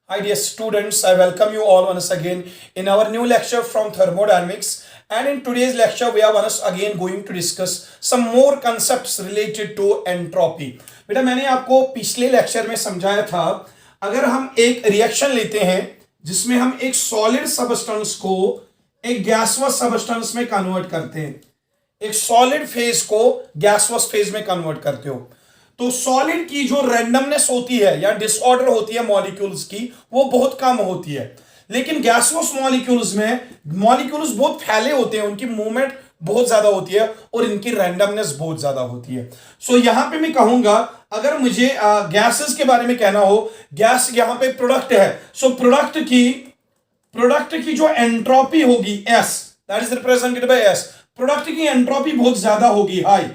Hi dear students, I welcome you all once again in our new lecture from thermodynamics, and in today's lecture we are once again going to discuss some more concepts related to entropy. बेटा मैंने आपको पिछले lecture में समझाया था, अगर हम एक रिएक्शन लेते हैं जिसमें हम एक सॉलिड सबस्टेंस को एक गैसवस सबस्टेंस में कन्वर्ट करते हैं, एक सॉलिड फेज को गैसवस फेज में कन्वर्ट करते हो, तो सॉलिड की जो रैंडमनेस होती है या डिसऑर्डर होती है मॉलिक्यूल्स की, वो बहुत कम होती है। लेकिन गैसवस मॉलिक्यूल्स में मॉलिक्यूल्स बहुत फैले होते हैं, उनकी मूवमेंट बहुत ज्यादा होती है और इनकी रैंडमनेस बहुत ज्यादा होती है। सो यहां पे मैं कहूंगा, अगर मुझे गैसेस के बारे में कहना हो, गैस यहां पे प्रोडक्ट है, सो प्रोडक्ट की जो एंट्रोपी होगी S, that is represented by S. Product की एंट्रोपी बहुत ज्यादा होगी, हाई।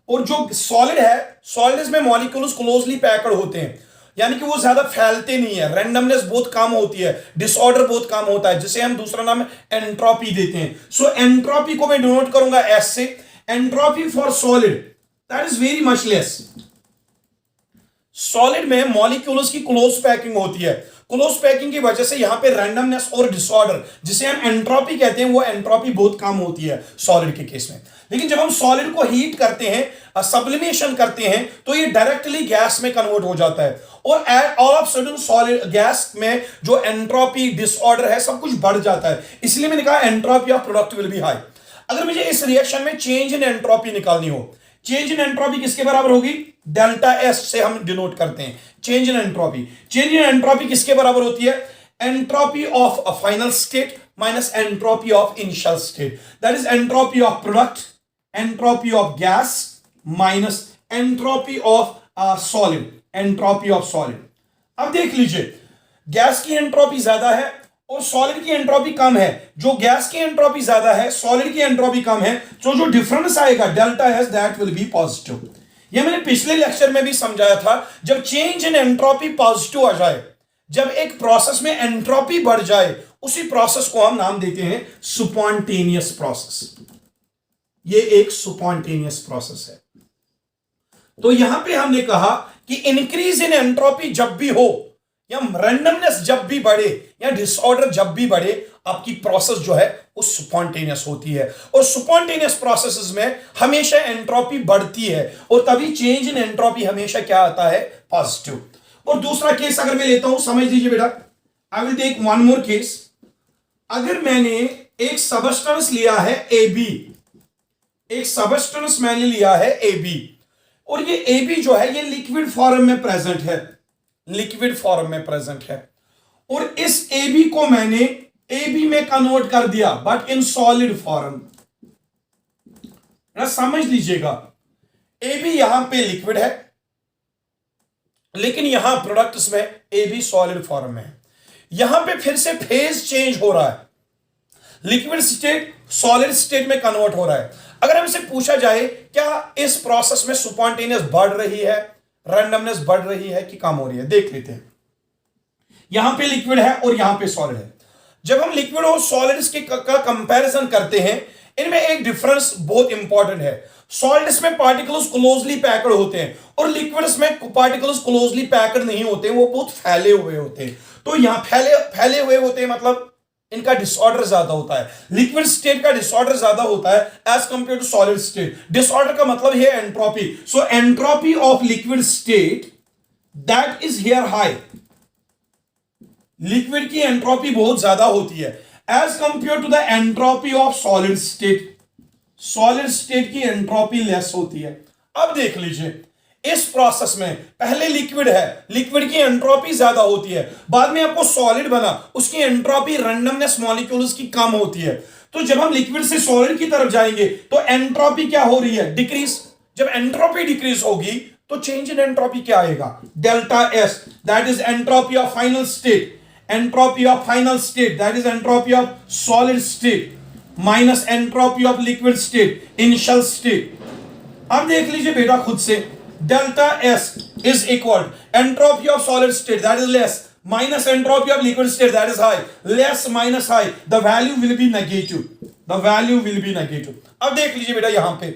और जो सॉलिड है, सॉलिड्स में मॉलिक्यूल्स क्लोजली पैक्ड होते हैं, यानी कि वो ज्यादा फैलते नहीं है, रैंडमनेस बहुत कम होती है, डिसऑर्डर बहुत कम होता है, जिसे हम दूसरा नाम एंट्रोपी देते हैं। सो एंट्रोपी को मैं डिनोट करूंगा एस से। Entropy for solid that is very much less. Solid में मॉलिक्यूल्स की क्लोज पैकिंग होती है, क्लोज पैकिंग की वजह से यहां पे रैंडमनेस और डिसऑर्डर, जिसे हम एंट्रोपी कहते हैं, वो एंट्रोपी बहुत कम होती है सॉलिड के केस में। लेकिन जब हम सॉलिड को हीट करते हैं, सब्लिमेशन करते हैं, तो ये डायरेक्टली गैस में कन्वर्ट हो जाता है और all of sudden solid gas में जो एंट्रोपी डिसऑर्डर है सब कुछ बढ़ जाता है। इसलिए मैंने कहा entropy of product will be high. अगर मुझे इस रिएक्शन में चेंज इन एंट्रोपी निकालनी हो, चेंज इन एंट्रोपी किसके बराबर होगी? डेल्टा एस से हम डिनोट करते हैं change in entropy. Change in entropy किसके बराबर होती है? Entropy of a final state minus entropy of initial state, that is entropy of product, entropy of gas minus entropy of solid, entropy of solid. अब देख लीजिए, gas की entropy ज्यादा है और सॉलिड की एंट्रोपी कम है। जो गैस की एंट्रोपी ज्यादा है, सॉलिड की एंट्रोपी कम है, तो जो डिफरेंस आएगा delta S, that will B positive. ये मैंने पिछले लेक्चर में भी समझाया था। जब चेंज इन एंट्रोपी पॉजिटिव आ जाए, जब एक प्रोसेस में एंट्रोपी बढ़ जाए, उसी प्रोसेस को हम नाम देते हैं स्पॉन्टेनियस प्रोसेस। ये एक स्पॉन्टेनियस प्रोसेस है। तो यहां पे हमने कहा कि इंक्रीज इन एंट्रोपी जब भी हो, या रैंडमनेस जब भी बढ़े, या डिसऑर्डर जब भी बढ़े, आपकी प्रोसेस जो है वो स्पॉन्टेनियस होती है। और स्पॉन्टेनियस प्रोसेसेस में हमेशा एंट्रोपी बढ़ती है, और तभी चेंज इन एंट्रोपी हमेशा क्या आता है? पॉजिटिव। और दूसरा केस अगर मैं लेता हूं, समझ लीजिए बेटा, I will take one more case. अगर मैंने एक सबस्टेंस लिया है ए बी, एक सबस्टेंस मैंने लिया है ए बी, और ये ए बी जो है ये लिक्विड फॉर्म में प्रेजेंट है, लिक्विड फॉर्म में प्रेजेंट है, और इस ए बी को मैंने ए बी में कन्वर्ट कर दिया, बट इन सॉलिड फॉर्म। समझ लीजिएगा, ए बी यहां पे लिक्विड है, लेकिन यहां प्रोडक्ट्स में ए बी सॉलिड फॉर्म में है। यहां पे फिर से फेज चेंज हो रहा है, लिक्विड स्टेट सॉलिड स्टेट में कन्वर्ट हो रहा है। अगर हमसे पूछा जाए क्या इस प्रोसेस में स्पॉन्टेनियस बढ़ रही है, रैंडमनेस बढ़ रही है कि कम हो रही है, देख लेते हैं। यहां पे लिक्विड है और यहां पे सॉलिड है। जब हम लिक्विड और सॉलिड्स के का कंपैरिजन करते हैं, इनमें एक डिफरेंस बहुत इंपॉर्टेंट है। सॉलिड्स में पार्टिकल्स क्लोजली पैक्ड होते हैं और लिक्विड्स में पार्टिकल्स क्लोजली पैक्ड नहीं होते, वो बहुत फैले हुए होते हैं। तो यहां फैले हुए होते हैं, मतलब इनका डिसऑर्डर ज्यादा होता है। लिक्विड स्टेट का डिसऑर्डर ज्यादा होता है as compare to solid state. Disorder का मतलब है entropy. So entropy of liquid state that is here high. Liquid की एंट्रोपी बहुत ज्यादा होती है as compare to the entropy of solid state. Solid state की एंट्रोपी लेस होती है। अब देख लीजिए, इस प्रोसेस में पहले लिक्विड है, लिक्विड की एंट्रोपी ज्यादा होती है, बाद में आपको सॉलिड बना, उसकी एंट्रोपी रैंडमनेस मॉलिक्यूल्स की कम होती है। तो जब हम लिक्विड से सॉलिड की तरफ जाएंगे तो एंट्रोपी क्या हो रही है? डिक्रीज। जब एंट्रोपी डिक्रीज होगी तो चेंज इन एंट्रोपी क्या आएगा? Delta S, that is entropy of final state, entropy of final state that is entropy of solid state minus entropy of liquid state, initial state. अब देख लीजिए बेटा खुद से, delta S is equal entropy of solid state that is less minus entropy of liquid state that is high, less minus high, the value will be negative, the value will be negative। अब देख लीजिए बेटा, यहां पे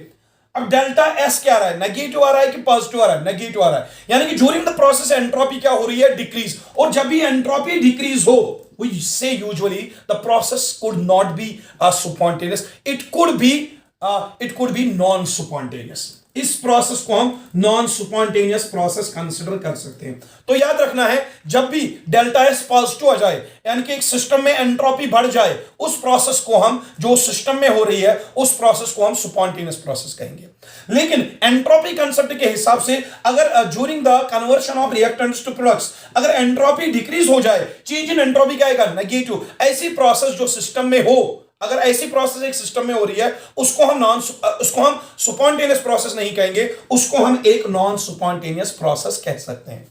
अब delta S क्या आ रहा है, नेगेटिव आ रहा है कि पॉजिटिव आ रहा है, नेगेटिव आ रहा है, यानी कि ड्यूरिंग द प्रोसेस एंट्रोपी क्या हो रही है, डिक्रीज। और जब भी एंट्रोपी डिक्रीज हो, we say usually the process could not be spontaneous, it could be non spontaneous। इस प्रोसेस को हम नॉन स्पॉन्टेनियस प्रोसेस कंसिडर कर सकते हैं। तो याद रखना है, जब भी डेल्टा एस पॉजिटिव आ जाए, यानी कि एक सिस्टम में एंट्रोपी बढ़ जाए, उस प्रोसेस को हम, जो सिस्टम में हो रही है, उस प्रोसेस को हम स्पॉन्टेनियस प्रोसेस कहेंगे। लेकिन एंट्रोपी कंसेप्ट के हिसाब से अगर during the conversion of reactants to products अगर एंट्रोपी डिक्रीज हो जाए, चेंज इन एंट्रोपी क्या आएगा, नेगेटिव। ऐसी प्रोसेस जो सिस्टम में हो, अगर ऐसी प्रोसेस एक सिस्टम में हो रही है, उसको हम स्पॉन्टेनियस प्रोसेस नहीं कहेंगे, उसको हम एक नॉन स्पॉन्टेनियस प्रोसेस कह सकते हैं।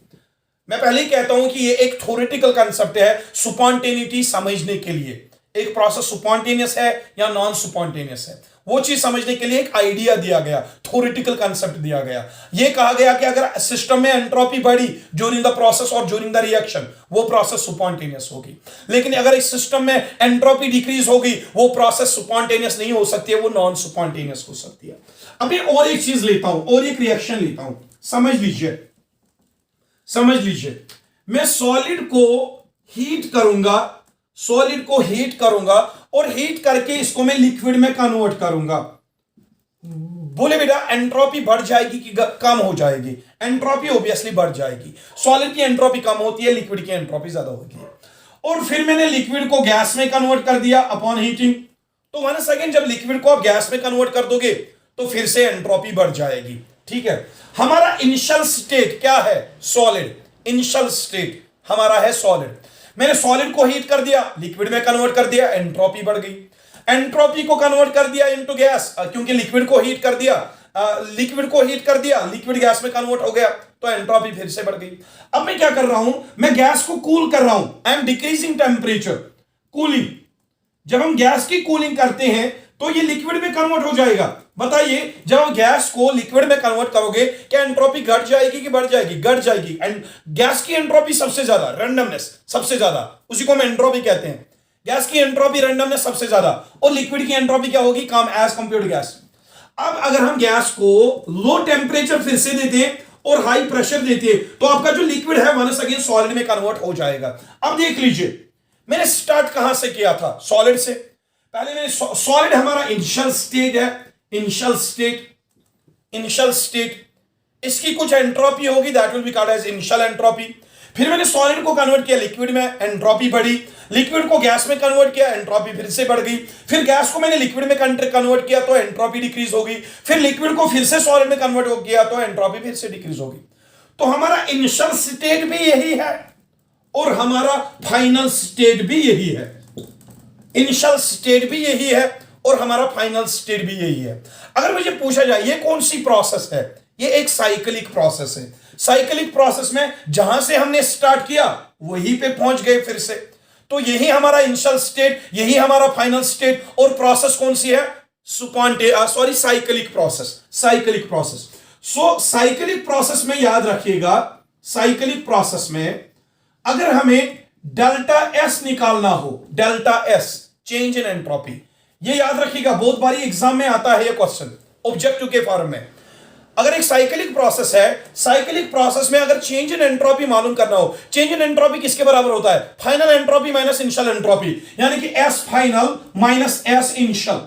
मैं पहले ही कहता हूं कि ये एक थ्योरेटिकल कंसेप्ट है स्पॉन्टेनिटी समझने के लिए। एक प्रोसेस स्पॉन्टेनियस है या नॉन स्पॉन्टेनियस है, वो चीज समझने के लिए एक आइडिया दिया गया, थ्योरेटिकल कंसेप्ट दिया गया। ये कहा गया कि अगर सिस्टम में एंट्रोपी बढ़ी ड्यूरिंग द प्रोसेस और ड्यूरिंग द रिएक्शन, वो प्रोसेस स्पॉन्टेनियस होगी। लेकिन अगर इस सिस्टम में एंट्रोपी डिक्रीज होगी, वो प्रोसेस स्पॉन्टेनियस नहीं हो सकती है, वो नॉन स्पॉन्टेनियस हो सकती है। अभी और एक चीज लेता हूं, और एक रिएक्शन लेता हूं, समझ लीजिए, समझ लीजिए। मैं सॉलिड को हीट करूंगा, सॉलिड को हीट करूंगा और हीट करके इसको मैं लिक्विड में कन्वर्ट करूंगा। बोले बेटा एंट्रोपी बढ़ जाएगी कि कम हो जाएगी? एंट्रोपी ऑब्वियसली बढ़ जाएगी। सॉलिड की एंट्रोपी कम होती है, लिक्विड की एंट्रोपी ज्यादा होती है। और फिर मैंने लिक्विड को गैस में कन्वर्ट कर दिया अपॉन हीटिंग। तो वन सेकेंड, जब लिक्विड को आप गैस में कन्वर्ट कर दोगे तो फिर से एंट्रोपी बढ़ जाएगी। ठीक है, हमारा इनिशियल स्टेट क्या है, सॉलिड। इनिशियल स्टेट हमारा है सॉलिड। मैंने सॉलिड को हीट कर दिया, लिक्विड में कन्वर्ट कर दिया, एंट्रोपी बढ़ गई। एंट्रोपी को कन्वर्ट कर दिया इनटू गैस, क्योंकि लिक्विड को हीट कर दिया, लिक्विड को हीट कर दिया, लिक्विड गैस में कन्वर्ट हो गया, तो एंट्रोपी फिर से बढ़ गई। अब मैं क्या कर रहा हूं, मैं गैस को कूल कर रहा हूं, I am decreasing temperature, cooling. जब हम गैस की कूलिंग करते हैं तो ये लिक्विड में कन्वर्ट हो जाएगा। बताइए, जब आप गैस को लिक्विड में कन्वर्ट करोगे, क्या एंट्रोपी घट जाएगी कि बढ़ जाएगी? घट जाएगी। एंड गैस की एंट्रोपी सबसे ज्यादा, रैंडमनेस सबसे ज्यादा, उसी को हम एंट्रोपी कहते हैं। गैस की एंट्रोपी रैंडमनेस सबसे ज्यादा, और लिक्विड की एंट्रोपी क्या होगी, कम एज कंपेयर टू गैस। अब अगर हम गैस को लो टेम्परेचर फिर से देते और हाई प्रेशर देते, तो आपका जो लिक्विड है वंस अगेन सॉलिड में कन्वर्ट हो जाएगा। अब देख लीजिए, मैंने स्टार्ट कहां से किया था, सॉलिड से। पहले मैंने सॉलिड हमारा इनिशियल स्टेट है, इनिशियल स्टेट, इनिशियल स्टेट, इसकी कुछ एंट्रोपी होगी, that will be called as initial entropy. फिर मैंने सॉलिड को कन्वर्ट किया लिक्विड में, एंट्रोपी बढ़ी। लिक्विड को गैस में कन्वर्ट किया, एंट्रोपी फिर से बढ़ गई। फिर गैस को मैंने लिक्विड में कन्वर्ट किया तो एंट्रोपी डिक्रीज होगी। फिर लिक्विड को फिर से सॉलिड में कन्वर्ट हो गया तो एंट्रोपी फिर से डिक्रीज होगी। तो हमारा इनिशियल स्टेट भी यही है और हमारा फाइनल स्टेट भी यही है। इनिशियल स्टेट भी यही है और हमारा फाइनल स्टेट भी यही है। अगर मुझे पूछा जाए ये कौन सी प्रोसेस है, ये एक साइक्लिक प्रोसेस है। साइक्लिक प्रोसेस में जहां से हमने स्टार्ट किया वहीं पे पहुंच गए फिर से। तो यही हमारा इनिशियल स्टेट, यही हमारा फाइनल स्टेट। और प्रोसेस कौन सी है, साइक्लिक प्रोसेस, साइक्लिक प्रोसेस। सो साइक्लिक प्रोसेस में याद रखिएगा, साइक्लिक प्रोसेस में अगर हमें डेल्टा एस निकालना हो, delta S change in entropy, ये याद रखिएगा, बहुत बारी एग्जाम में आता है ये क्वेश्चन ऑब्जेक्टिव के फॉर्म में। अगर एक साइक्लिक प्रोसेस है, साइक्लिक प्रोसेस में अगर चेंज इन एंट्रोपी मालूम करना हो, चेंज इन एंट्रोपी किसके बराबर होता है, final entropy minus initial entropy, यानी कि S final minus S initial,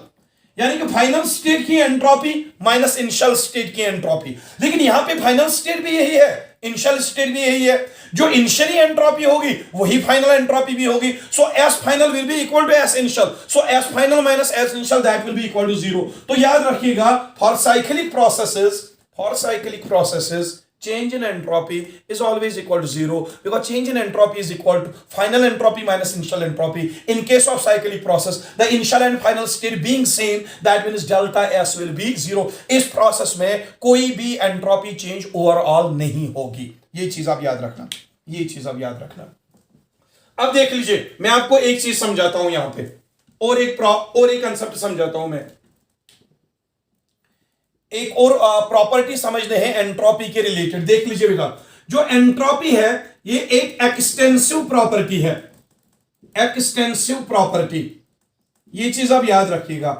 यानी कि फाइनल स्टेट की एंट्रोपी माइनस इनिशियल स्टेट की एंट्रोपी। लेकिन यहां पे फाइनल स्टेट भी यही है, इनिशियल स्टेट भी यही है। जो इनिशियली एंट्रोपी होगी वही फाइनल एंट्रोपी भी होगी। So S final will be equal to S initial, so S final minus S initial that will be equal to 0। तो याद रखिएगा, for cyclic processes change in entropy is always equal to 0 because change in entropy is equal to final entropy minus initial entropy. In case of cyclic process, the initial and final state being same, that means delta S will be 0. इस process में कोई भी entropy change overall नहीं होगी। ये चीज आप याद रखना, ये चीज आप याद रखना। अब देख लीजिए, मैं आपको एक चीज समझाता हूं यहां पे, और एक कंसेप्ट समझाता हूं मैं। एक और प्रॉपर्टी समझने हैं एंट्रोपी के रिलेटेड। देख लीजिए बेटा, जो एंट्रोपी है ये एक एक्सटेंसिव प्रॉपर्टी है, एक्सटेंसिव प्रॉपर्टी, ये चीज आप याद रखिएगा।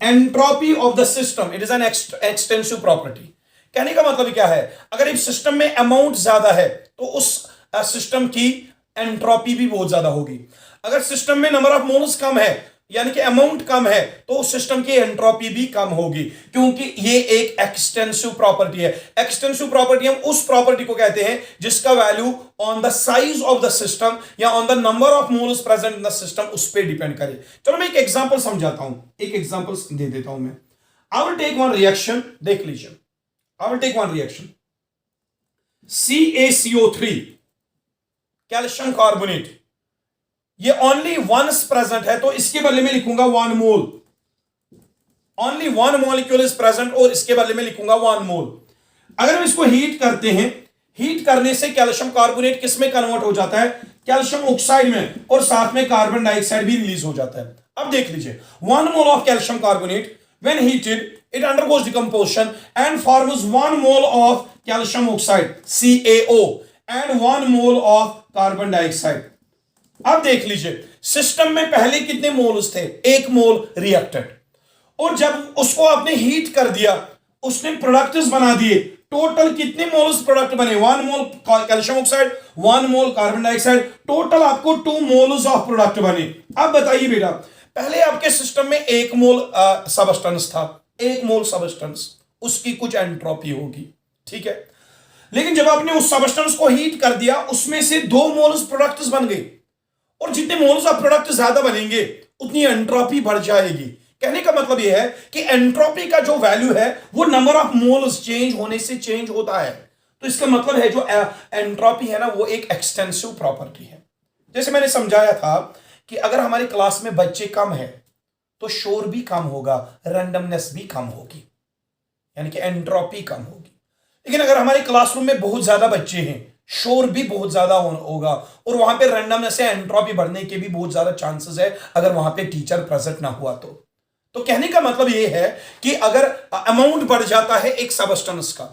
Entropy of the system, it is an extensive property. कहने का मतलब क्या है, अगर एक सिस्टम में अमाउंट ज्यादा है तो उस सिस्टम की एंट्रोपी भी बहुत ज्यादा होगी। अगर सिस्टम में नंबर ऑफ मोल्स कम है, यानी कि अमाउंट कम है, तो उस सिस्टम की एंट्रोपी भी कम होगी, क्योंकि ये एक एक्सटेंसिव प्रॉपर्टी है। एक्सटेंसिव प्रॉपर्टी हम उस प्रॉपर्टी को कहते हैं जिसका value on the size of the system या on the number of moles present in the system उस पर डिपेंड करे। चलो मैं एक एग्जांपल समझाता हूं, एक एग्जांपल दे देता हूं मैं। I will take one reaction, देख लीजिए। I will take one reaction, CaCO3 calcium carbonate, ये ओनली वंस प्रेजेंट है, तो इसके बदले में लिखूंगा 1 mole. Only 1 molecule is present और इसके बदले में लिखूंगा 1 मोल। अगर हम इसको हीट करते हैं, हीट करने से कैल्शियम कार्बोनेट किस में कन्वर्ट हो जाता है, कैल्शियम ऑक्साइड में, और साथ में कार्बन डाइऑक्साइड भी रिलीज हो जाता है। अब देख लीजिए, 1 mole of calcium carbonate when heated it undergoes decomposition and forms 1 mole of calcium oxide CaO and 1 mole of carbon dioxide। अब देख लीजिए, सिस्टम में पहले कितने मोल्स थे, 1 मोल रिएक्टेड, और जब उसको आपने हीट कर दिया, उसने प्रोडक्ट्स बना दिए। टोटल कितने मोल्स प्रोडक्ट बने, 1 mole calcium oxide, 1 mole carbon dioxide, total आपको 2 मोल्स ऑफ प्रोडक्ट बने। अब बताइए बेटा, पहले आपके सिस्टम में 1 मोल सबस्टेंस था, 1 मोल सबस्टेंस, उसकी कुछ एंट्रोपी होगी, ठीक है। लेकिन जब आपने उस सबस्टेंस को हीट कर दिया, उसमें से 2 मोल्स प्रोडक्ट्स बन गए, और जितने मोल्स ऑफ प्रोडक्ट ज्यादा बनेंगे उतनी एंट्रोपी बढ़ जाएगी। कहने का मतलब यह है कि एंट्रोपी का जो वैल्यू है वो नंबर ऑफ मोल्स चेंज होने से चेंज होता है। तो इसका मतलब है जो एंट्रोपी है ना, वो एक एक्सटेंसिव प्रॉपर्टी है। जैसे मैंने समझाया था कि अगर हमारी क्लास में बच्चे कम है तो शोर भी कम होगा, रैंडमनेस भी कम होगी, यानी कि एंट्रोपी कम होगी। लेकिन अगर हमारे क्लासरूम में बहुत ज्यादा बच्चे हैं, शोर भी बहुत ज्यादा होगा, और वहां पे रैंडमनेस या एंट्रोपी बढ़ने के भी बहुत ज्यादा चांसेस है अगर वहां पे टीचर प्रेजेंट ना हुआ तो कहने का मतलब यह है कि अगर अमाउंट बढ़ जाता है एक सबस्टेंस का,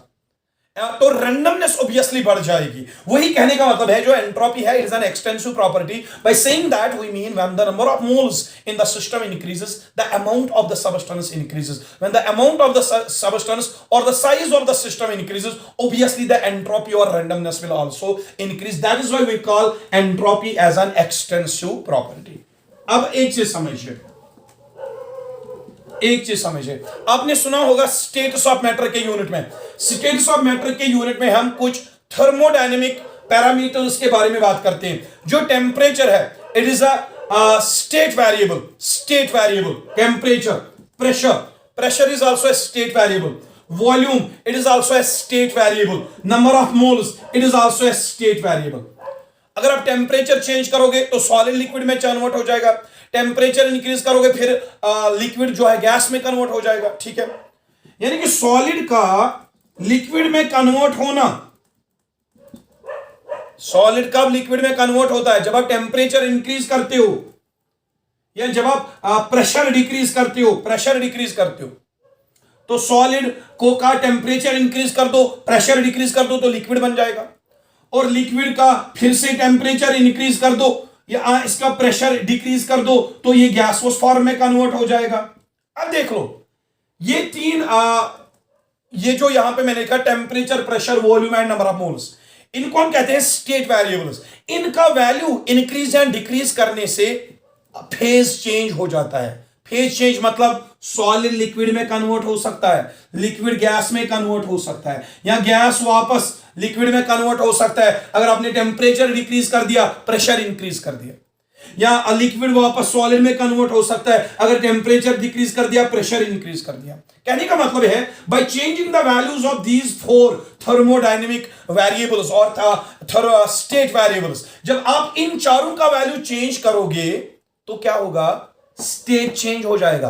तो रैंडमनेस ऑब्वियसली बढ़ जाएगी। वही कहने का मतलब है जो एंट्रोपी है, it is an extensive property. By saying that we mean when the number of moles in the system increases, the amount of the substance increases. When the amount of the substance और the size of the system increases, obviously the entropy और randomness will also increase. That is why we call entropy as an extensive property. अब एक चीज समझिए, एक चीज समझिए, आपने सुना होगा स्टेटस ऑफ मैटर के यूनिट में, स्टेटस ऑफ मैटर के यूनिट में हम कुछ थर्मोडायनेमिक पैरामीटर्स के बारे में बात करते हैं। जो टेम्परेचर है, it is a state variable, state variable. Temperature, pressure, pressure is also a state variable. Volume, it is also a state variable. Number of moles, it is also a state variable. अगर आप temperature change करोगे तो solid liquid में convert हो जाएगा, temperature increase करोगे फिर liquid जो है गैस में कन्वर्ट हो जाएगा, ठीक है। यानी कि सॉलिड का लिक्विड में कन्वर्ट होना, सॉलिड कब लिक्विड में कन्वर्ट होता है, जब आप टेम्परेचर इंक्रीज करते हो या जब आप प्रेशर डिक्रीज करते हो, प्रेशर डिक्रीज करते हो। तो सॉलिड को का टेम्परेचर इंक्रीज कर दो, प्रेशर डिक्रीज कर दो तो लिक्विड बन जाएगा, और लिक्विड का फिर से टेम्परेचर इंक्रीज कर दो या इसका प्रेशर डिक्रीज कर दो तो ये गैसोस फॉर्म में कन्वर्ट हो जाएगा। अब देख लो, ये तीन ये जो यहां पे मैंने लिखा temperature, pressure, volume and number of moles, इनको हम कहते हैं स्टेट वेरिएबल्स। इनका वैल्यू इंक्रीज एंड डिक्रीज करने से फेज चेंज हो जाता है। फेज चेंज मतलब सॉलिड लिक्विड में कन्वर्ट हो सकता है, लिक्विड गैस में कन्वर्ट हो सकता है, या गैस वापस लिक्विड में कन्वर्ट हो सकता है अगर आपने टेम्परेचर डिक्रीज कर दिया, प्रेशर इंक्रीज कर दिया, या लिक्विड वापस सॉलिड में कन्वर्ट हो सकता है अगर टेम्परेचर डिक्रीज कर दिया, प्रेशर इंक्रीज कर दिया। कहने का मतलब है by changing the values of these 4 thermodynamic variables और स्टेट वेरिएबल्स, जब आप इन चारों का वैल्यू चेंज करोगे तो क्या होगा, स्टेट चेंज हो जाएगा,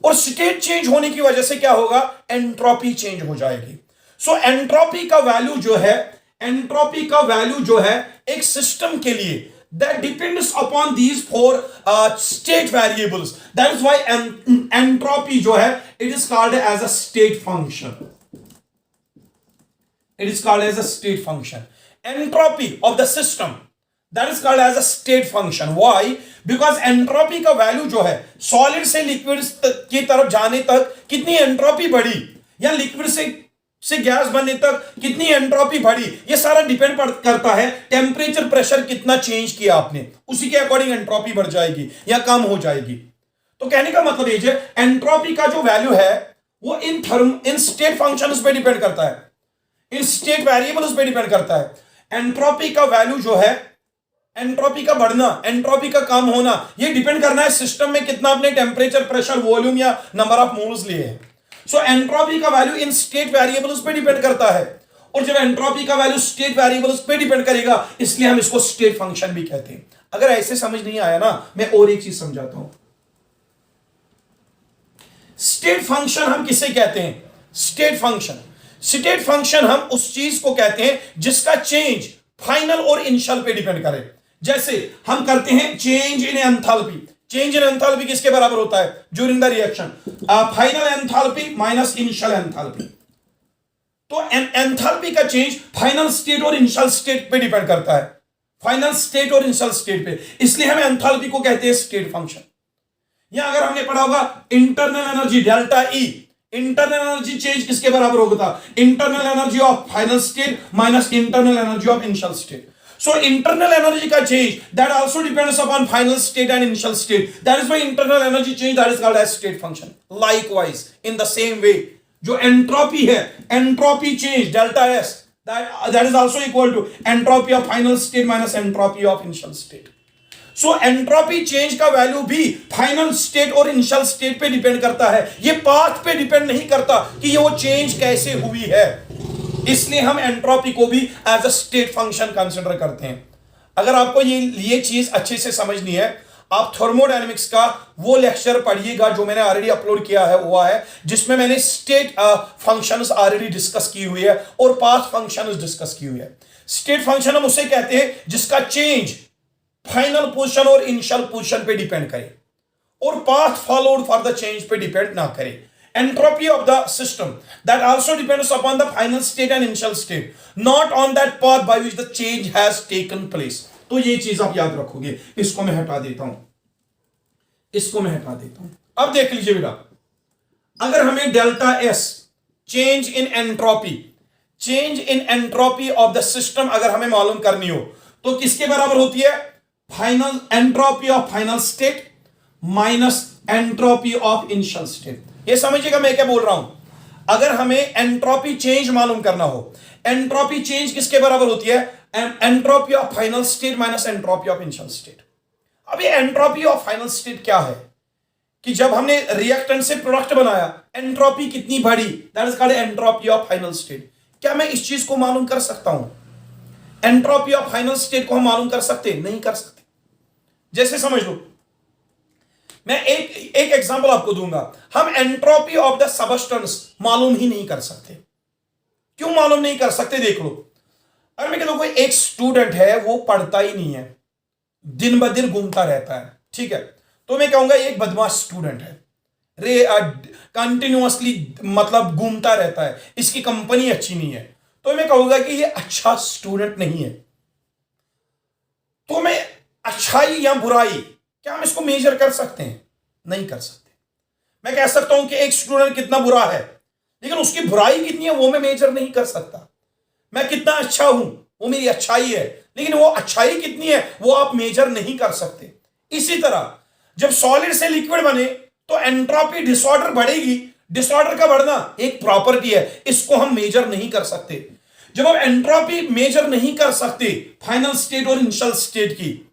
और स्टेट चेंज होने की वजह से क्या होगा, एंट्रोपी चेंज हो जाएगी। सो एंट्रोपी का वैल्यू जो है, एंट्रोपी का वैल्यू जो है एक सिस्टम के लिए, that depends upon these 4 state variables. That is why entropy जो है, it is called as a state function. It is called as a state function. Entropy of the system, that is called as a state function. Why? Because entropy का value जो है solid से liquid की तरफ जाने तक कितनी entropy बढ़ी, या लिक्विड से गैस बनने तक कितनी एंट्रोपी बढ़ी, ये सारा डिपेंड करता है टेम्परेचर प्रेशर कितना चेंज किया आपने, उसी के अकॉर्डिंग एंट्रोपी बढ़ जाएगी या कम हो जाएगी। तो कहने का मतलब ये है एंट्रोपी का जो वैल्यू है वो इन स्टेट फंक्शंस पे डिपेंड करता है, इन स्टेट वेरिएबल्स पे डिपेंड करता है। एंट्रोपी का वैल्यू जो है, एंट्रोपी का बढ़ना, एंट्रोपी का कम होना, ये डिपेंड करना है सिस्टम में कितना अपने टेम्परेचर प्रेशर वॉल्यूम या नंबर ऑफ मोल्स लिए हैं। सो एंट्रोपी का वैल्यू इन स्टेट वेरिएबल्स पे डिपेंड करता है, और जब एंट्रोपी का वैल्यू स्टेट वेरिएबल्स पे डिपेंड करेगा इसलिए हम इसको स्टेट फंक्शन भी कहते हैं। अगर ऐसे समझ नहीं आया ना, मैं और एक चीज समझाता हूं। स्टेट फंक्शन हम किसे कहते हैं? स्टेट फंक्शन हम उस चीज को कहते हैं जिसका चेंज फाइनल और इनिशियल पे डिपेंड करे। जैसे हम करते हैं change in enthalpy. Change in enthalpy किसके बराबर होता है during the reaction? Final enthalpy minus initial enthalpy. तो एंथैल्पी का चेंज फाइनल स्टेट और इनिशियल स्टेट पे डिपेंड करता है, फाइनल स्टेट और इनिशियल स्टेट पे, इसलिए हम एंथैल्पी को कहते हैं स्टेट फंक्शन। या अगर हमने पढ़ा होगा internal energy delta E, internal energy change किसके बराबर होगा था? Internal energy of final state minus internal energy of initial state. So internal energy का change that also depends upon final state and initial state. That is why internal energy change that is called as state function. Likewise, in the same way, जो entropy है, entropy change delta S that is also equal to entropy of final state minus entropy of initial state. So entropy change का value भी final state और initial state पे depend करता है, ये path पे डिपेंड नहीं करता कि ये वो चेंज कैसे हुई है। इसलिए हम एंट्रोपी को भी as a state function consider करते हैं। अगर आपको ये चीज अच्छे से समझनी है, आप थर्मोडायनेमिक्स का वो लेक्चर पढ़िएगा जो मैंने ऑलरेडी अपलोड किया है हुआ है, जिसमें मैंने स्टेट फंक्शंस ऑलरेडी डिस्कस की हुई है और पाथ फंक्शंस डिस्कस की हुई है। स्टेट फंक्शन हम उसे कहते हैं जिसका चेंज फाइनल पोजीशन और इनिशियल पोजीशन पे डिपेंड करे और path followed for the change पे डिपेंड ना करे। Entropy of the system that also depends upon the final state and initial state, not on that path by which the change has taken place. तो ये चीज आप याद रखोगे। इसको मैं हटा देता हूं, अब देख लीजिए बेटा, अगर हमें delta S change in entropy of the system अगर हमें मालूम करनी हो तो किसके बराबर होती है? Final entropy of final state minus entropy of initial state. ये समझिएगा मैं क्या बोल रहा हूं। अगर हमें एंट्रोपी चेंज मालूम करना हो, एंट्रोपी चेंज किसके बराबर होती है? Entropy of final state minus entropy of initial state. अब ये एंट्रोपी ऑफ फाइनल स्टेट क्या है कि जब हमने रिएक्टेंट से प्रोडक्ट बनाया एंट्रोपी कितनी बढ़ी, that is called entropy of final state. क्या मैं इस चीज को मालूम कर सकता हूं? एंट्रोपी ऑफ फाइनल स्टेट को हम मालूम कर सकते? नहीं कर सकते। जैसे समझ लो, मैं एक एग्जांपल आपको दूंगा। हम एंट्रोपी ऑफ द सबस्टेंस मालूम ही नहीं कर सकते। क्यों मालूम नहीं कर सकते? देख लो, अगर मैं कहता हूं कोई एक स्टूडेंट है वो पढ़ता ही नहीं है, दिन ब दिन घूमता रहता है, ठीक है, तो मैं कहूंगा एक बदमाश स्टूडेंट है, कंटिन्यूअसली मतलब घूमता रहता है, इसकी कंपनी अच्छी नहीं है, तो मैं कहूंगा कि ये अच्छा स्टूडेंट नहीं है। तो मैं अच्छाई या बुराई क्या हम इसको मेजर कर सकते हैं? नहीं कर सकते। मैं कह सकता हूं कि एक स्टूडेंट कितना बुरा है, लेकिन उसकी बुराई कितनी है वो मैं मेजर नहीं कर सकता। मैं कितना अच्छा हूं वो मेरी अच्छाई है, लेकिन वो अच्छाई कितनी है वो आप मेजर नहीं कर सकते। इसी तरह जब सॉलिड से लिक्विड बने तो एंट्रोपी डिसऑर्डर बढ़ेगी। डिसऑर्डर का बढ़ना एक प्रॉपर्टी है, इसको हम मेजर नहीं कर सकते। जब हम एंट्रोपी मेजर नहीं कर सकते फाइनल स्टेट और इनिशियल स्टेट की,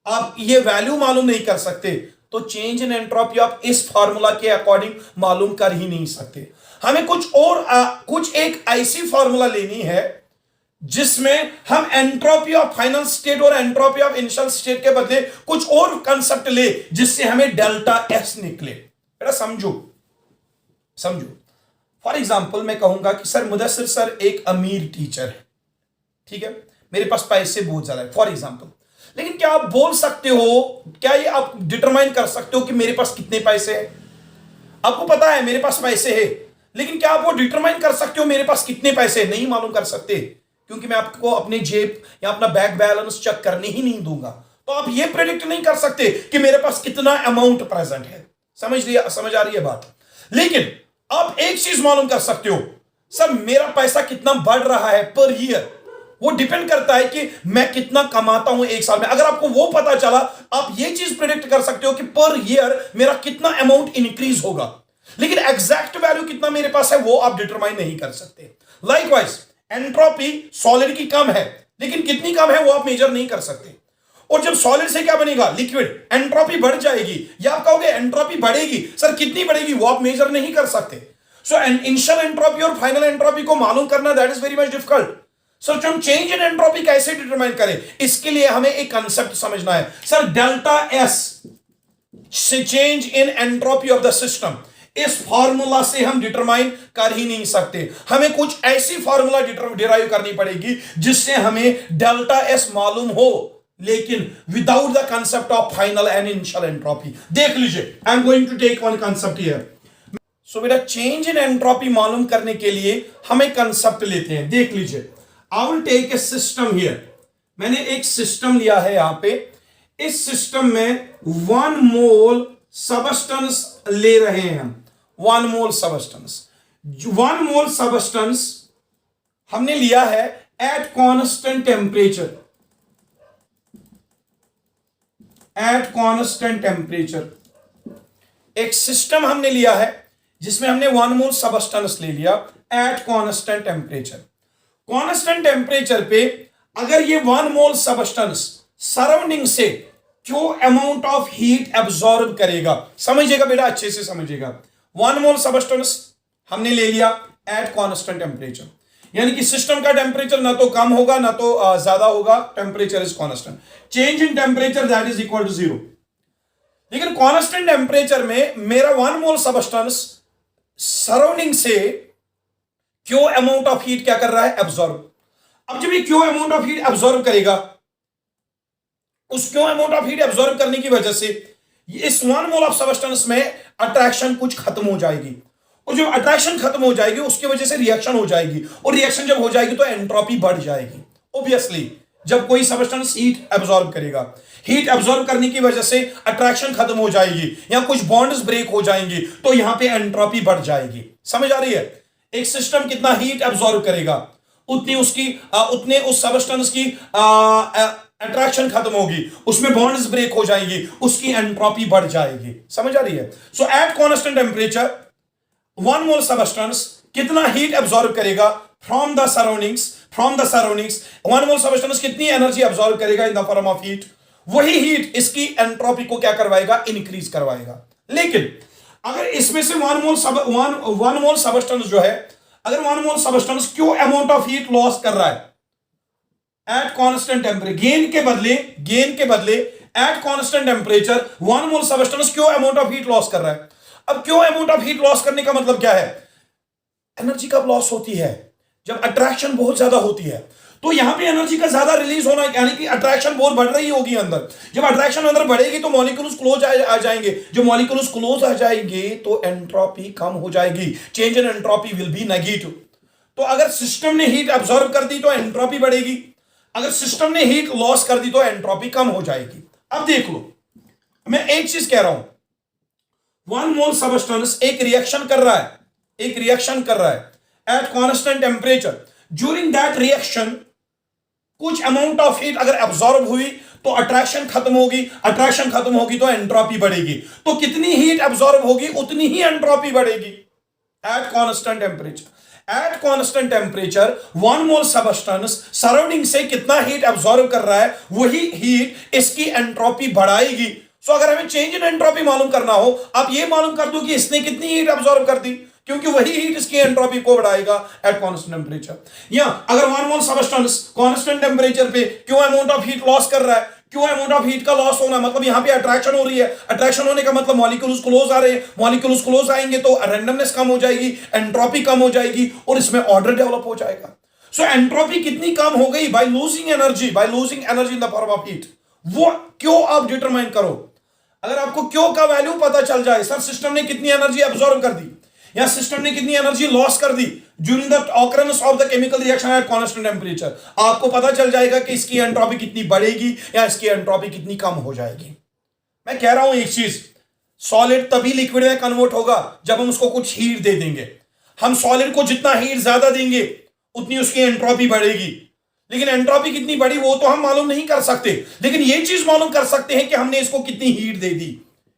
आप ये वैल्यू मालूम नहीं कर सकते, तो चेंज इन एंट्रोपी आप इस फार्मूला के अकॉर्डिंग मालूम कर ही नहीं सकते। हमें कुछ एक ऐसी फार्मूला लेनी है जिसमें हम एंट्रोपी ऑफ फाइनल स्टेट और एंट्रोपी ऑफ इनिशियल स्टेट के बदले कुछ और कंसेप्ट ले जिससे हमें डेल्टा एस निकले। बेटा समझो। फॉर एग्जाम्पल मैं कहूंगा कि सर मुदस्सिर सर एक अमीर टीचर है, ठीक है, मेरे पास पैसे बहुत ज्यादा है फॉर एग्जाम्पल, लेकिन क्या आप बोल सकते हो, क्या ये आप डिटरमाइन कर सकते हो कि मेरे पास कितने पैसे हैं? आपको पता है मेरे पास पैसे है, लेकिन क्या आप वो डिटरमाइन कर सकते हो मेरे पास कितने पैसे? नहीं मालूम कर सकते। क्योंकि मैं आपको अपने जेब या अपना बैंक बैलेंस चेक करने ही नहीं दूंगा। तो आप ये प्रेडिक्ट नहीं कर सकते कि मेरे पास कितना अमाउंट प्रेजेंट है। समझ आ रही है बात। लेकिन आप एक चीज मालूम कर सकते हो, सर मेरा पैसा कितना बढ़ रहा है पर ईयर, वो डिपेंड करता है कि मैं कितना कमाता हूं एक साल में। अगर आपको वो पता चला, आप ये चीज प्रेडिक्ट कर सकते हो कि पर ईयर मेरा कितना अमाउंट इंक्रीज होगा। लेकिन एग्जैक्ट वैल्यू कितना मेरे पास है वो आप डिटरमाइन नहीं कर सकते। लाइकवाइज एंट्रोपी सॉलिड की कम है, लेकिन कितनी कम है वो आप मेजर नहीं कर सकते। और जब सॉलिड से क्या बनेगा, लिक्विड, एंट्रोपी बढ़ जाएगी, या आप कहोगे एंट्रोपी बढ़ेगी, सर कितनी बढ़ेगी वो आप मेजर नहीं कर सकते। सो इनिशियल एंट्रोपी और फाइनल एंट्रोपी को मालूम करना that is very much difficult. Sir हम चेंज इन एंट्रोपी कैसे डिटरमाइन करें, इसके लिए हमें एक कंसेप्ट समझना है। सर डेल्टा एस से change in entropy of the system, इस फॉर्मूला से हम डिटरमाइन कर ही नहीं सकते। हमें कुछ ऐसी फॉर्मूला डिराइव करनी पड़ेगी जिससे हमें डेल्टा एस मालूम हो, लेकिन without the concept of final and initial entropy. देख लीजिए, I am going to take one concept here. So बेटा चेंज इन एंट्रोपी मालूम करने के लिए हम एक कंसेप्ट लेते हैं। देख लीजिए, I will take a system here. मैंने एक सिस्टम लिया है यहां पे। इस सिस्टम में 1 मोल सबस्टेंस ले रहे हैं हम। 1 मोल सबस्टेंस, 1 मोल सबस्टेंस हमने लिया है eight constant temperature. Eight constant temperature एक सिस्टम हमने लिया है जिसमें हमने 1 मोल सबस्टेंस ले लिया eight constant temperature. Constant temperature पे अगर ये 1 मोल सबस्टेंस सराउंडिंग से जो अमाउंट ऑफ हीट एब्जॉर्ब करेगा, समझिएगा बेटा, अच्छे से समझिएगा। 1 मोल सबस्टेंस हमने ले लिया एट कांस्टेंट टेम्परेचर, यानी कि सिस्टम का टेम्परेचर ना तो कम होगा ना तो ज्यादा होगा, temperature is constant. Change in temperature that is equal to 0। लेकिन कांस्टेंट टेम्परेचर में मेरा 1 मोल सबस्टेंस सराउंडिंग से क्यों अमाउंट ऑफ हीट क्या कर रहा है, एब्जॉर्ब। अब जब ये क्यों अमाउंट ऑफ हीट एब्जॉर्ब करेगा, उस क्यों अमाउंट ऑफ हीट एब्जॉर्ब करने की वजह से इस 1 मोल ऑफ सबस्टेंस में अट्रैक्शन कुछ खत्म हो जाएगी, और जब अट्रैक्शन खत्म हो जाएगी उसकी वजह से रिएक्शन हो जाएगी, और रिएक्शन जब हो जाएगी तो एंट्रोपी बढ़ जाएगी। ऑब्वियसली जब कोई सबस्टेंस हीट एब्जॉर्ब करेगा, हीट एब्जॉर्ब करने की वजह से अट्रैक्शन खत्म हो जाएगी या कुछ बॉन्ड्स ब्रेक हो जाएंगी, तो यहां पे एंट्रोपी बढ़ जाएगी। समझ आ रही है? एक सिस्टम कितना हीट एब्जॉर्ब करेगा उतनी उसकी उतने उस सबस्टेंस की अट्रैक्शन खत्म होगी, उसमें बॉन्ड्स ब्रेक हो जाएंगी, उसकी एंट्रोपी बढ़ जाएगी। समझ आ रही है? So at constant temperature 1 mole substance कितना हीट एब्जॉर्ब करेगा from the surroundings. 1 mole substance कितनी एनर्जी एब्जॉर्ब करेगा in the form of heat, वही हीट इसकी एंट्रोपी को क्या करवाएगा, इंक्रीज करवाएगा। लेकिन अगर इसमें से 1 मोल सबस्टेंस जो है, अगर 1 मोल सबस्टेंस क्यों अमाउंट ऑफ हीट लॉस कर रहा है एट कांस्टेंट टेम्परेचर, गेन के बदले eight constant temperature 1 mole substance क्यों अमाउंट ऑफ हीट लॉस कर रहा है। अब क्यों अमाउंट ऑफ हीट लॉस करने का मतलब क्या है, एनर्जी कब लॉस होती है, जब अट्रैक्शन बहुत ज्यादा होती है, तो यहां पे एनर्जी का ज्यादा रिलीज होना, यानी कि अट्रैक्शन बहुत बढ़ रही होगी अंदर। जब अट्रैक्शन अंदर बढ़ेगी तो मॉलिक्यूल्स क्लोज आ जाएंगे, जब मॉलिक्यूल्स क्लोज आ जाएंगे तो एंट्रोपी कम हो जाएगी, change in entropy will be negative. तो अगर सिस्टम ने हीट एब्जॉर्ब कर दी तो एंट्रोपी बढ़ेगी, अगर सिस्टम ने हीट लॉस कर दी तो एंट्रोपी कम हो जाएगी। अब देख लो, मैं एक चीज कह रहा हूं, 1 मोल सबस्टेंस एक रिएक्शन कर रहा है eight constant temperature. During that reaction कुछ अमाउंट ऑफ हीट अगर एब्जॉर्ब हुई तो अट्रैक्शन खत्म होगी तो एंट्रोपी बढ़ेगी। तो कितनी हीट एब्जॉर्ब होगी उतनी ही एंट्रोपी बढ़ेगी eight constant temperature. Eight constant temperature 1 mole substance surrounding से कितना हीट एब्जॉर्ब कर रहा है, वही हीट इसकी एंट्रोपी बढ़ाएगी। सो अगर हमें चेंज इन एंट्रोपी मालूम करना हो, आप ये मालूम कर दो कि इसने कितनी हीट एब्जॉर्ब कर दी, क्योंकि वही हीट इसकी एंट्रोपी को बढ़ाएगा एट कांस्टेंट टेम्परेचर। या अगर 1 मोल सबस्टेंस कांस्टेंट टेम्परेचर पे क्यों अमाउंट ऑफ हीट लॉस कर रहा है, क्यों अमाउंट ऑफ हीट का लॉस होना, मतलब यहां पे अट्रैक्शन हो रही है, अट्रैक्शन होने का मतलब मॉलिक्यूल्स क्लोज आ रहे हैं, मॉलिक्यूल्स क्लोज आएंगे तो रैंडमनेस कम हो जाएगी, एंट्रोपी कम हो जाएगी और इसमें ऑर्डर डेवलप हो जाएगा। सो एंट्रोपी कितनी कम हो गई, by losing energy in the form of heat. वो क्यों आप डिटरमाइन करो। अगर आपको क्यों का वैल्यू पता चल जाए, सर सिस्टम ने कितनी एनर्जी एब्जॉर्ब कर दी, या सिस्टम ने कितनी एनर्जी लॉस कर दी during the occurrence of the chemical reaction at constant temperature. आपको पता चल जाएगा कि इसकी एंट्रोपी कितनी बढ़ेगी या इसकी एंट्रोपी कितनी कम हो जाएगी। मैं कह रहा हूं एक चीज, सॉलिड तभी लिक्विड में कन्वर्ट होगा जब हम उसको कुछ हीट दे देंगे। हम सॉलिड को जितना हीट ज्यादा देंगे उतनी उसकी एंट्रोपी बढ़ेगी, लेकिन एंट्रोपी कितनी बढ़ी वो तो हम मालूम नहीं कर सकते, लेकिन ये चीज मालूम कर सकते हैं कि हमने इसको कितनी हीट दे दी।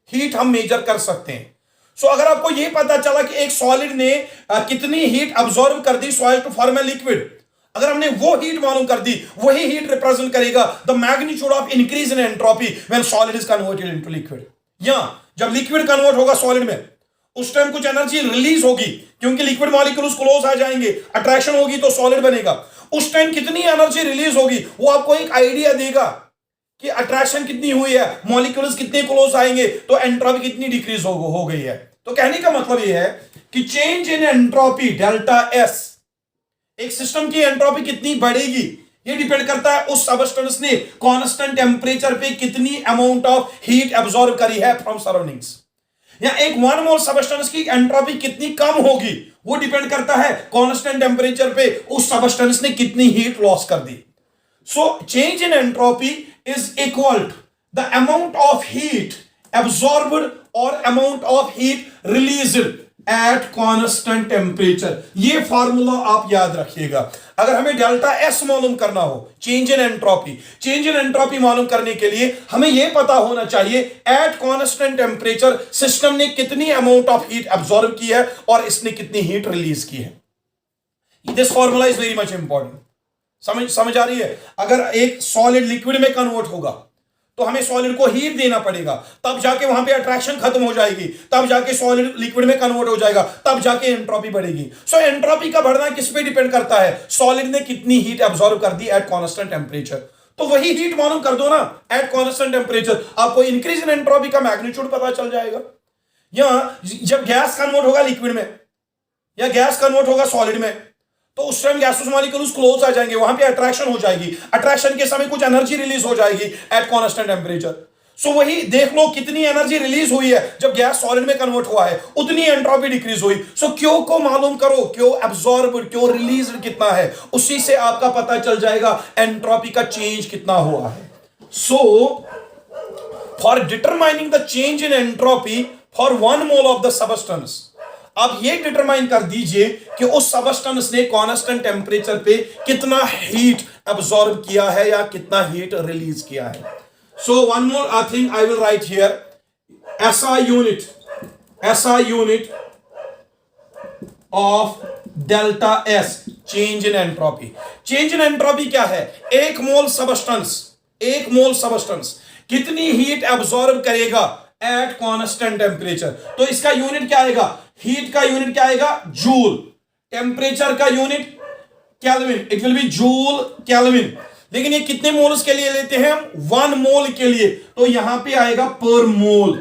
हीट हम मेजर कर सकते हैं। सो अगर आपको यह पता चला कि एक सॉलिड ने कितनी हीट अब्सॉर्ब कर दी solid to form a liquid, अगर हमने वो हीट मालूम कर दी, वही हीट रिप्रेजेंट करेगा the magnitude of increase in entropy when solid is converted into liquid. या जब लिक्विड कन्वर्ट होगा सॉलिड में, उस टाइम कुछ एनर्जी रिलीज होगी क्योंकि लिक्विड मॉलिक्यूल्स क्लोज आ जाएंगे, अट्रैक्शन होगी तो सॉलिड बनेगा। उस टाइम कितनी एनर्जी रिलीज होगी वो आपको एक आइडिया देगा कि अट्रैक्शन कितनी हुई है, मॉलिक्यूल्स कितने क्लोज आएंगे तो एंट्रोपी कितनी डिक्रीज हो गई है। तो कहने का मतलब यह है कि change in entropy delta S, एक सिस्टम की एंट्रोपी कितनी बढ़ेगी ये डिपेंड करता है उस सबस्टेंस ने कांस्टेंट टेंपरेचर पे कितनी अमाउंट ऑफ हीट एब्सॉर्ब करी है फ्रॉम सराउंडिंग्स। या एक 1 मोल सबस्टेंस की एंट्रोपी कितनी कम होगी वो डिपेंड करता है कांस्टेंट टेंपरेचर पे उस सबस्टेंस ने कितनी हीट लॉस कर दी। So change in entropy is equal to the amount of heat absorbed और amount of heat released at constant temperature. ये फार्मूला आप याद रखिएगा। अगर हमें डेल्टा एस मालूम करना हो, चेंज इन एंट्रोपी मालूम करने के लिए हमें यह पता होना चाहिए एट कांस्टेंट टेंपरेचर सिस्टम ने कितनी अमाउंट ऑफ हीट एब्सॉर्ब की है और इसने कितनी हीट रिलीज की है। This formula is very much important. समझ आ रही है? अगर एक सॉलिड लिक्विड में कन्वर्ट होगा तो हमें सॉलिड को हीट देना पड़ेगा, तब जाके वहां पे अट्रैक्शन खत्म हो जाएगी, तब जाके सॉलिड लिक्विड में कन्वर्ट हो जाएगा, तब जाके एंट्रोपी बढ़ेगी। सो एंट्रोपी का बढ़ना किस पे डिपेंड करता है? सॉलिड ने कितनी हीट एब्सॉर्ब कर दी एट कांस्टेंट टेंपरेचर। तो वही हीट मालूम कर दो ना एट कांस्टेंट टेंपरेचर, आपको इंक्रीज इन एंट्रोपी का मैग्नीट्यूड पता चल जाएगा। यहां जब गैस कन्वर्ट होगा लिक्विड में या गैस कन्वर्ट होगा सॉलिड में तो उस टाइम गैसेस मॉलिक्यूल्स क्लोज आ जाएंगे, वहां पे अट्रैक्शन हो जाएगी, अट्रैक्शन के समय कुछ एनर्जी रिलीज हो जाएगी एट कांस्टेंट टेंपरेचर। सो वही देख लो कितनी एनर्जी रिलीज हुई है जब गैस सॉलिड में कन्वर्ट हुआ है, उतनी एंट्रोपी डिक्रीज हुई। सो क्यू को मालूम करो, क्यू एब्सॉर्ब क्यू रिलीज कितना है, उसी से आपका पता चल जाएगा एंट्रोपी का चेंज कितना हुआ है। So for determining the change in entropy for 1 mole of the substance, आप ये डिटरमाइन कर दीजिए कि उस सबस्टेंस ने कांस्टेंट टेंपरेचर पे कितना हीट एब्सॉर्ब किया है या कितना हीट रिलीज किया है। So one more thing I will write here, SI unit of delta S, change in entropy. Change in entropy क्या है? एक मोल सबस्टेंस कितनी हीट एब्सॉर्ब करेगा एट कांस्टेंट टेंपरेचर। तो इसका यूनिट क्या आएगा? हीट का यूनिट क्या आएगा? जूल। टेंपरेचर का unit kelvin, it will be joule kelvin. लेकिन ये कितने मोल्स के लिए लेते हैं हम? 1 मोल के लिए, तो यहां पे आएगा पर मोल।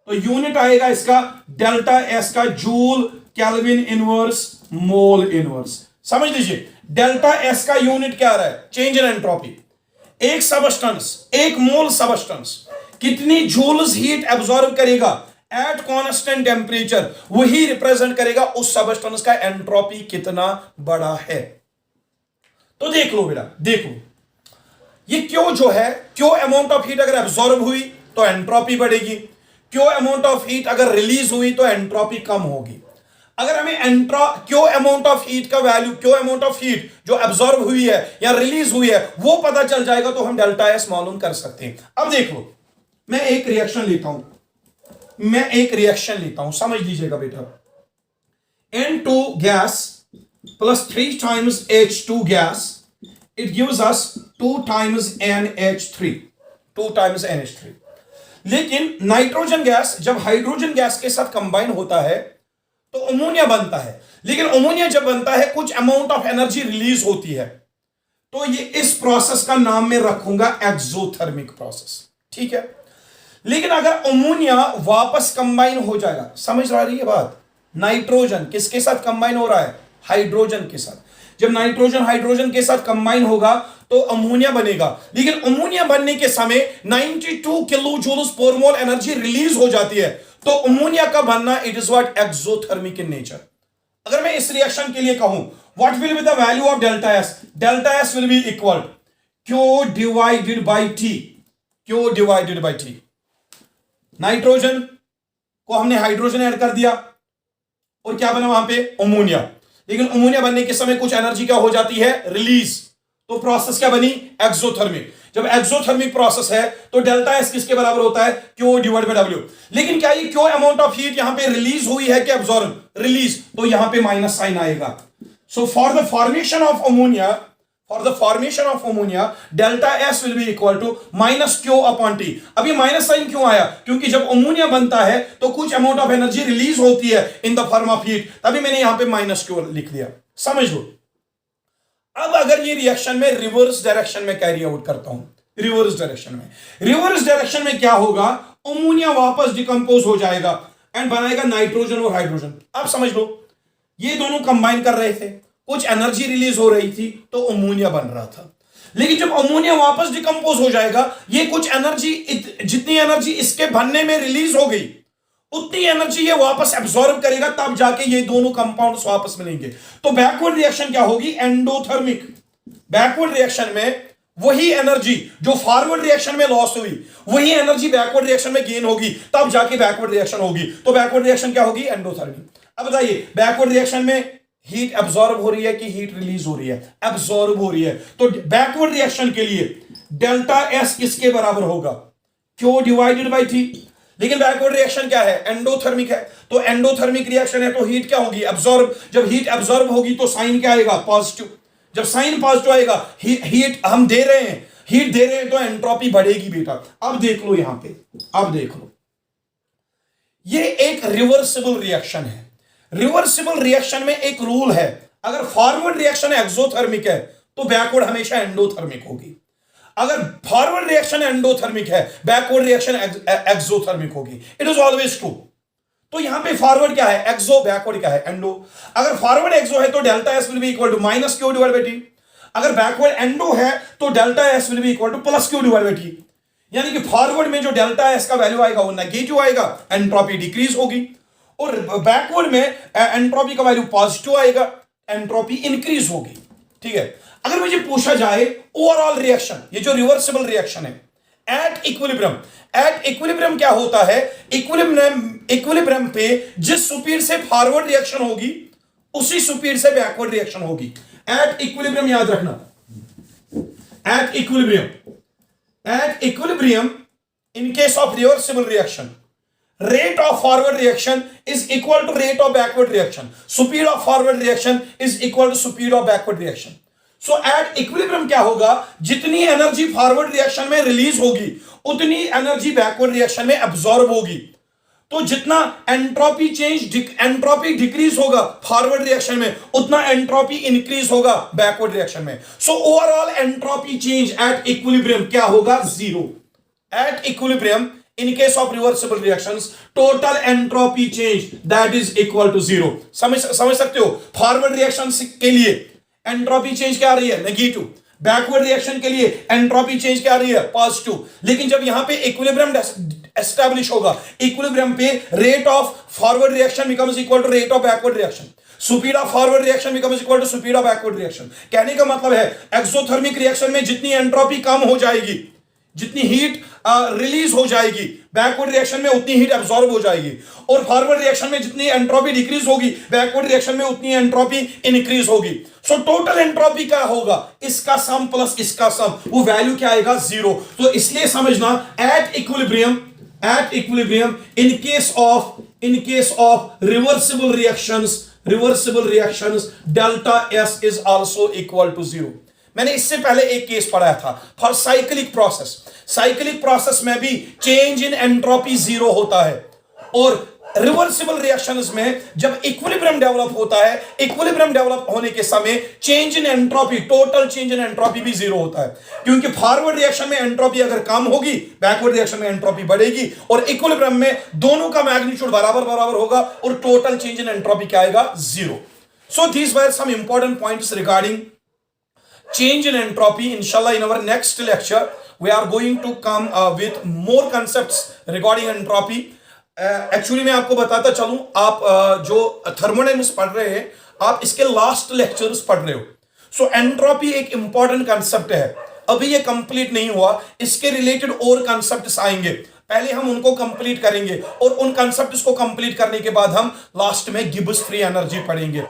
तो यूनिट आएगा इसका डेल्टा एस का joule kelvin inverse mole inverse. समझ लीजिए डेल्टा एस का यूनिट क्या आ रहा है? Change in entropy. एक सबस्टेंस, एक मोल सबस्टेंस कितनी जूल्स हीट एब्सॉर्ब करेगा एट कांस्टेंट टेंपरेचर, वही रिप्रेजेंट करेगा उस सबस्टेंस का एंट्रोपी कितना बड़ा है। तो देख लो बेटा, देख लो ये क्यों जो है, क्यों अमाउंट ऑफ हीट अगर एब्सॉर्ब हुई तो एंट्रोपी बढ़ेगी, क्यों अमाउंट ऑफ हीट अगर रिलीज हुई तो एंट्रोपी कम होगी। अगर हमें क्यों अमाउंट ऑफ हीट का वैल्यू, क्यों अमाउंट ऑफ हीट जो एब्सॉर्ब हुई है या रिलीज हुई है वो पता चल जाएगा तो हम डेल्टा एस मालूम कर सकते हैं। अब देख लो, मैं एक रिएक्शन लेता हूं, समझ लीजिएगा बेटा। N2 gas plus 3 times H2 gas, it gives us 2 times NH3, 2 times NH3। लेकिन नाइट्रोजन गैस जब हाइड्रोजन गैस के साथ कंबाइन होता है तो अमोनिया बनता है, लेकिन अमोनिया जब बनता है कुछ अमाउंट ऑफ एनर्जी रिलीज होती है, तो ये इस प्रोसेस का नाम मैं रखूंगा एक्सोथर्मिक प्रोसेस, ठीक है। लेकिन अगर अमोनिया वापस कंबाइन हो जाएगा, समझ रही है बात? नाइट्रोजन किसके साथ कंबाइन हो रहा है? हाइड्रोजन के साथ। जब नाइट्रोजन हाइड्रोजन के साथ कंबाइन होगा तो अमोनिया बनेगा, लेकिन अमोनिया बनने के समय 92 किलो जूल्स पर मोल एनर्जी रिलीज हो जाती है। तो अमोनिया का बनना it is what exothermic in nature. अगर मैं इस रिएक्शन के लिए कहूं what will be the value of delta S will be equal Q divided by T, Q divided by T. Nitrogen को हमने हाइड्रोजन ऐड कर दिया और क्या बना वहां पे अमोनिया, लेकिन अमोनिया बनने के समय कुछ एनर्जी क्या हो जाती है रिलीज, तो प्रोसेस क्या बनी एक्सोथर्मिक। जब एक्सोथर्मिक प्रोसेस है तो डेल्टा एस किसके बराबर होता है क्यू डिवाइड बाय डब्ल्यू। लेकिन क्या ये क्यू अमाउंट ऑफ हीट यहां पे रिलीज हुई है कि एब्जॉर्ब, रिलीज, तो यहां पे माइनस साइन आएगा। So for the formation of ammonia, for the formation of ammonia delta S will be equal to minus Q upon T। अब ये माइनस साइन क्यों आया, क्योंकि जब अमोनिया बनता है तो कुछ अमाउंट ऑफ एनर्जी रिलीज होती है इन द फॉर्म ऑफ हीट, तभी मैंने यहां पे माइनस Q लिख दिया, समझ लो। अब अगर ये रिएक्शन में रिवर्स डायरेक्शन में कैरी आउट करता हूं, रिवर्स डायरेक्शन में क्या होगा, अमोनिया वापस डिकम्पोज हो जाएगा एंड बनाएगा नाइट्रोजन और हाइड्रोजन। अब समझ लो ये दोनों कंबाइन कर रहे थे, कुछ एनर्जी रिलीज हो रही थी तो अमोनिया बन रहा था, लेकिन जब अमोनिया वापस डिकम्पोज हो जाएगा ये कुछ एनर्जी, जितनी एनर्जी इसके बनने में रिलीज हो गई उतनी एनर्जी ये वापस एब्सॉर्ब करेगा, तब जाके ये दोनों कंपाउंड्स वापस मिलेंगे। तो बैकवर्ड रिएक्शन क्या होगी एंडोथर्मिक। बैकवर्ड रिएक्शन में वही एनर्जी जो फॉरवर्ड रिएक्शन में लॉस हुई वही एनर्जी बैकवर्ड रिएक्शन में गेन होगी, तब जाके बैकवर्ड रिएक्शन होगी। तो बैकवर्ड रिएक्शन क्या होगी एंडोथर्मिक। अब बताइए बैकवर्ड रिएक्शन में हीट एब्सॉर्ब हो रही है कि हीट रिलीज हो रही है, एब्सॉर्ब हो रही है। तो बैकवर्ड रिएक्शन के लिए डेल्टा एस किसके बराबर होगा क्यू डिवाइडेड बाई टी। लेकिन बैकवर्ड रिएक्शन क्या है एंडोथर्मिक है, तो एंडोथर्मिक रिएक्शन है तो हीट क्या होगी एब्सॉर्ब। जब हीट एब्सॉर्ब होगी तो साइन क्या आएगा पॉजिटिव, जब साइन पॉजिटिव आएगा हीट हम दे रहे हैं, हीट दे रहे हैं तो एंट्रोपी बढ़ेगी बेटा। अब देख लो यहां पे, अब देख लो ये एक रिवर्सिबल रिएक्शन है। रिवर्सिबल रिएक्शन में एक रूल है, अगर फॉरवर्ड रिएक्शन एक्सोथर्मिक है तो बैकवर्ड हमेशा एंडोथर्मिक होगी, अगर फॉरवर्ड रिएक्शन एंडोथर्मिक है बैकवर्ड रिएक्शन एक्सोथर्मिक होगी। It is always true. तो यहां पे फॉरवर्ड क्या है एक्सो, बैकवर्ड क्या है एंडो। अगर फॉरवर्ड एक्सो है तो delta S will be equal to minus Q divide by T, अगर बैकवर्ड एंडो है तो delta S will be equal to plus Q divide by T. यानी कि फॉरवर्ड में जो डेल्टा एस का वैल्यू आएगा वो नेगेटिव आएगा, एंट्रोपी डिक्रीज होगी, और बैकवर्ड में एंट्रोपी का वैल्यू पॉजिटिव आएगा, एंट्रोपी इंक्रीज होगी। ठीक है, अगर मुझे पूछा जाए ओवरऑल रिएक्शन, ये जो रिवर्सिबल रिएक्शन है एट इक्विलिब्रियम क्या होता है, इक्विलिब्रियम पे जिस स्पीड से फॉरवर्ड रिएक्शन होगी उसी स्पीड से बैकवर्ड रिएक्शन होगी। एट इक्विलिब्रियम याद रखना, eight equilibrium in case of reversible reaction rate of forward reaction is equal to rate of backward reaction, speed of forward reaction is equal to speed of backward reaction। so at equilibrium क्या होगा, जितनी energy forward reaction में release होगी उतनी energy backward reaction में absorb होगी। तो जितना एंट्रोपी डिक्रीज होगा फॉरवर्ड रिएक्शन में उतना एंट्रोपी इंक्रीज होगा बैकवर्ड रिएक्शन में। So overall entropy change at equilibrium क्या होगा zero. At equilibrium in case of reversible reactions total entropy change that is equal to zero। समझ सकते हो, फॉरवर्ड रिएक्शन के लिए एंट्रोपी चेंज क्या आ रही है नेगेटिव, बैकवर्ड रिएक्शन के लिए एंट्रोपी चेंज क्या आ रही है पॉजिटिव। लेकिन जब यहां पे इक्विलिब्रियम एस्टैब्लिश होगा, इक्विलिब्रियम पे rate of forward reaction becomes equal to rate of backward reaction, speed of forward reaction becomes equal to speed of backward reaction. कहने का मतलब है एक्सोथर्मिक रिएक्शन में जितनी एंट्रोपी कम हो जाएगी, जितनी हीट रिलीज हो जाएगी, बैकवर्ड रिएक्शन में उतनी हीट एब्सॉर्ब हो जाएगी, और फॉरवर्ड रिएक्शन में जितनी एंट्रोपी डिक्रीज होगी बैकवर्ड रिएक्शन में उतनी एंट्रोपी इंक्रीज होगी। सो टोटल एंट्रोपी क्या होगा, इसका सम प्लस इसका सम, वो वैल्यू क्या आएगा जीरो। तो इसलिए समझना at equilibrium in case of reversible reactions delta S is also equal to zero. मैंने इससे पहले एक केस पढ़ाया था फॉर साइक्लिक प्रोसेस में भी चेंज इन एंट्रोपी जीरो होता है, और रिवर्सिबल रिएक्शंस में जब इक्विलिब्रियम डेवलप होता है, इक्विलिब्रियम डेवलप होने के समय change in entropy, total change in entropy भी जीरो होता है, क्योंकि फॉरवर्ड रिएक्शन में एंट्रोपी अगर कम होगी बैकवर्ड रिएक्शन में एंट्रोपी बढ़ेगी, और इक्विलिब्रियम में दोनों का मैग्नीट्यूड बराबर होगा और टोटल चेंज इन एंट्रोपी क्या आएगा zero. So these were some important points regarding change in entropy। Inshallah in our next lecture we are going to come with more concepts regarding entropy। Actually मैं आपको बताता चलूं, आप जो thermodynamics पढ़ रहे हैं, आप इसके लास्ट लेक्चर्स पढ़ रहे हो। सो एंट्रोपी एक इंपॉर्टेंट कंसेप्ट है, अभी ये कंप्लीट नहीं हुआ, इसके रिलेटेड और कंसेप्ट्स आएंगे, पहले हम उनको कंप्लीट करेंगे और उन कंसेप्ट्स को कंप्लीट करने के बाद हम लास्ट में गिब्स फ्री एनर्जी पढ़ेंगे।